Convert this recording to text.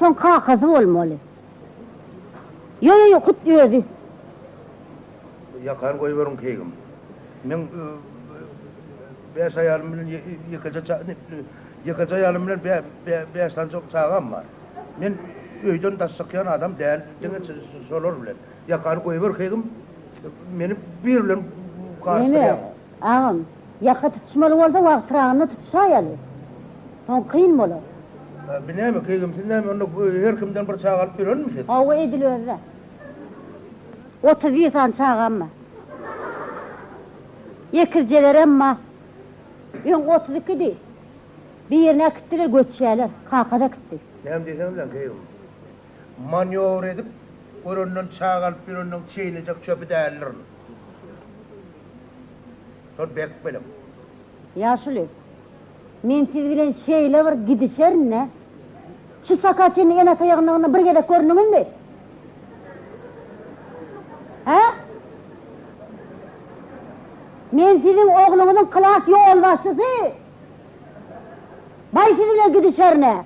şon kakazı olmalı. Yo, kut diyordu. Yakar koyuverin keygim. Men beş ayarım bilen yıkıcı ayarım bilen beşten çok sağam var. Men öyden tassaklayan adam değil. Dene sorur bilen. Yakar koyuver keygim. Meni bir bilen karşılayam. Ağam, yaka tutuşmalı olsa vaktırağını tutuşayalı. Son kıyın mı olur? Bilmem keygim, sinden onu her kimden bir çağ alıp verir misin? Avu ediliyor da. 30 insan çağırma. Yekirceler emma. Ben 32 değil. Bir yerine gittiler göçüyeler. Kakada gitti. Ne diyeceğim lan keygim? Manyor edip, önünden çağ alıp önünden çiğneyecek çöpü değerlerini. Sonra bek benim. Yaşlı. Men siz bilen şeyle var gidişer ne? Şu sakaçının en atayağından bir gedek görünümün mi? Ha? Men sizin oğlunuzun klas yol başçısı. Bay sizinle gidişer ne?